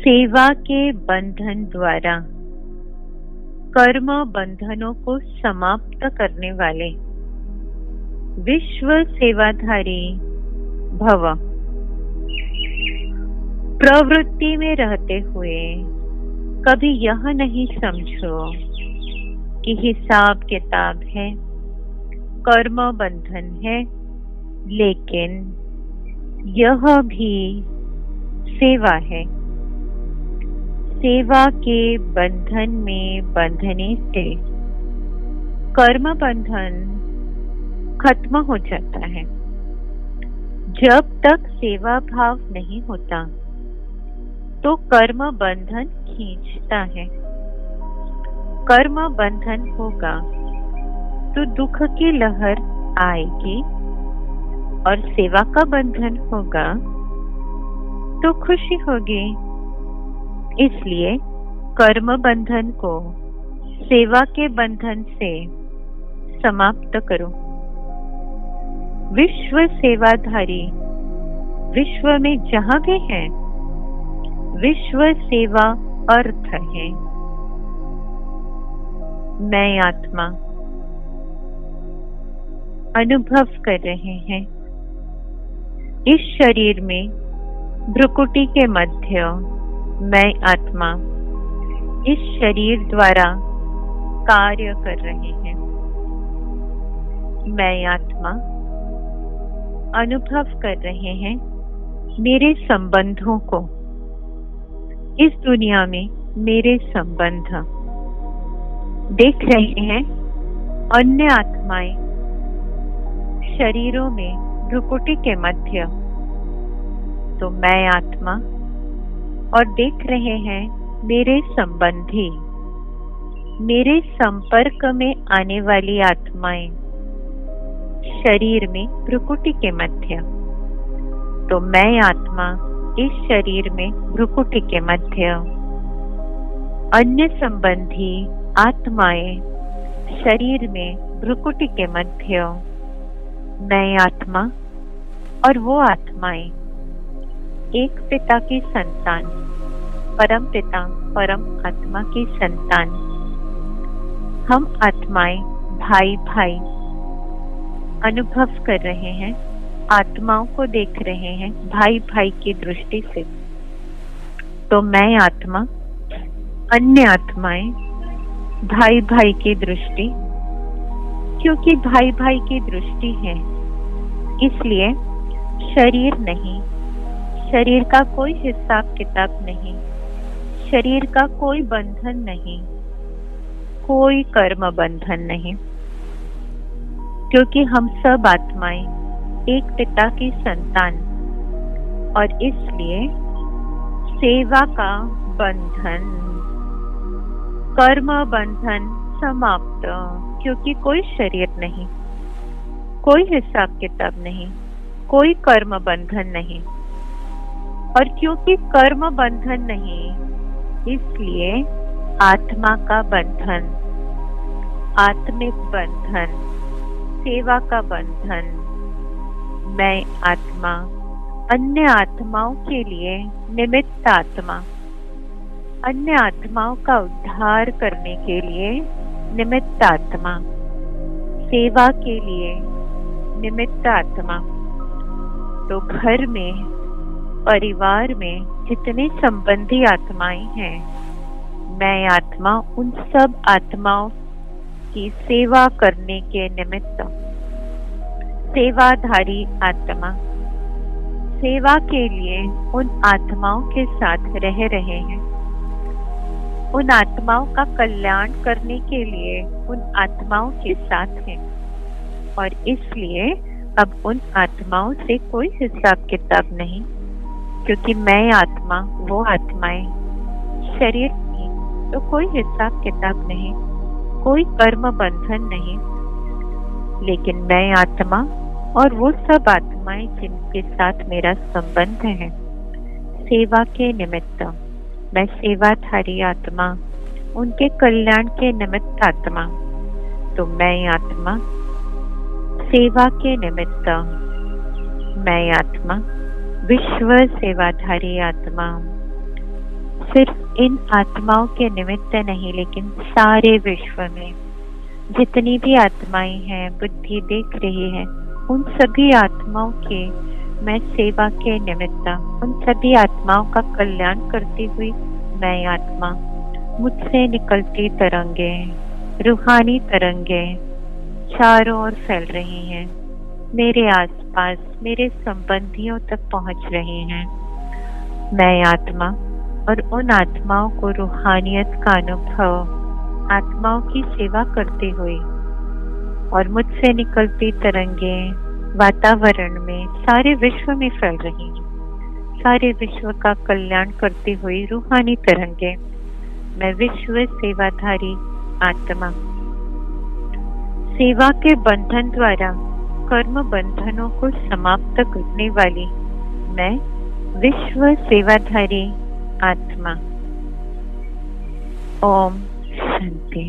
सेवा के बंधन द्वारा कर्म बंधनों को समाप्त करने वाले विश्व सेवाधारी भव। प्रवृत्ति में रहते हुए कभी यह नहीं समझो कि हिसाब किताब है, कर्म बंधन है, लेकिन यह भी सेवा है। सेवा के बंधन में बंधने से कर्म बंधन खत्म हो जाता है। जब तक सेवा भाव नहीं होता तो कर्म बंधन खींचता है। कर्म बंधन होगा तो दुख की लहर आएगी और सेवा का बंधन होगा तो खुशी होगी। इसलिए कर्म बंधन को सेवा के बंधन से समाप्त करो। विश्व सेवाधारी विश्व में जहां भी है, विश्व सेवा अर्थ है। मैं आत्मा अनुभव कर रहे हैं इस शरीर में भ्रुकुटी के मध्य मैं आत्मा इस शरीर द्वारा कार्य कर रहे हैं। मैं आत्मा अनुभव कर रहे हैं मेरे संबंधों को। इस दुनिया में मेरे संबंध देख रहे हैं अन्य आत्माएं शरीरों में भ्रुकुटी के मध्य, तो मैं आत्मा और देख रहे हैं मेरे संबंधी, मेरे संपर्क में आने वाली आत्माएं शरीर में भ्रुकुटी के मध्य, तो मैं आत्मा इस शरीर में भ्रुकुटी के मध्य। अन्य संबंधी आत्माएं शरीर में भ्रुकुटी के मध्य। मैं आत्मा और वो आत्माएं एक पिता की संतान, परम पिता परम आत्मा की संतान। हम आत्माएं भाई भाई अनुभव कर रहे हैं, आत्माओं को देख रहे हैं भाई भाई की दृष्टि से। तो मैं आत्मा अन्य आत्माएं भाई भाई की दृष्टि, क्योंकि भाई भाई की दृष्टि है इसलिए शरीर नहीं, शरीर का कोई हिसाब किताब नहीं, शरीर का कोई बंधन नहीं, कोई कर्म बंधन नहीं, क्योंकि हम सब आत्माएं एक पिता की संतान। और इसलिए सेवा का बंधन, कर्म बंधन समाप्त, क्योंकि कोई शरीर नहीं, कोई हिसाब किताब नहीं, कोई कर्म बंधन नहीं। और क्योंकि कर्म बंधन नहीं, इसलिए आत्मा का बंधन, आत्मिक बंधन, सेवा का बंधन। मैं आत्मा अन्य आत्माओं के लिए निमित्त आत्मा, अन्य आत्माओं का उद्धार करने के लिए निमित्त आत्मा, सेवा के लिए निमित्त आत्मा। तो घर में परिवार में जितने संबंधी आत्माएं हैं, मैं आत्मा उन सब आत्माओं की सेवा करने के निमित्त सेवाधारी आत्मा, सेवा के लिए उन आत्माओं के साथ रह रहे हैं, उन आत्माओं का कल्याण करने के लिए उन आत्माओं के साथ हैं। और इसलिए अब उन आत्माओं से कोई हिसाब किताब नहीं, क्योंकि मैं आत्मा वो आत्माएं शरीर की, तो कोई हिसाब किताब नहीं, कोई कर्म बंधन नहीं। लेकिन मैं आत्मा और वो सब आत्माएं जिनके साथ मेरा संबंध है सेवा के निमित्त, मैं सेवाधारी आत्मा, उनके कल्याण के निमित्त आत्मा। तो मैं आत्मा सेवा के निमित्त, मैं आत्मा विश्व सेवाधारी आत्मा। सिर्फ इन आत्माओं के निमित्त नहीं, लेकिन सारे विश्व में जितनी भी आत्माएं हैं, बुद्धि देख रही है, उन सभी आत्माओं के मैं सेवा के निमित्त, उन सभी आत्माओं का कल्याण करती हुई मैं आत्मा, मुझसे निकलती तरंगे, रूहानी तरंगे चारों ओर फैल रही हैं, मेरे आसपास मेरे संबंधियों तक पहुंच रही हैं। मैं आत्मा और उन आत्माओं को रूहानियत का अनुभव, आत्माओं की सेवा करते हुए और मुझसे निकलती तरंगे वातावरण में सारे विश्व में फैल रही हैं। सारे विश्व का कल्याण करती हुई रूहानी तरंगे मैं विश्व सेवाधारी आत्मा, सेवा के बंधन द्वारा कर्म बंधनों को समाप्त करने वाली मैं विश्व सेवाधारी आत्मा। ओम शांति।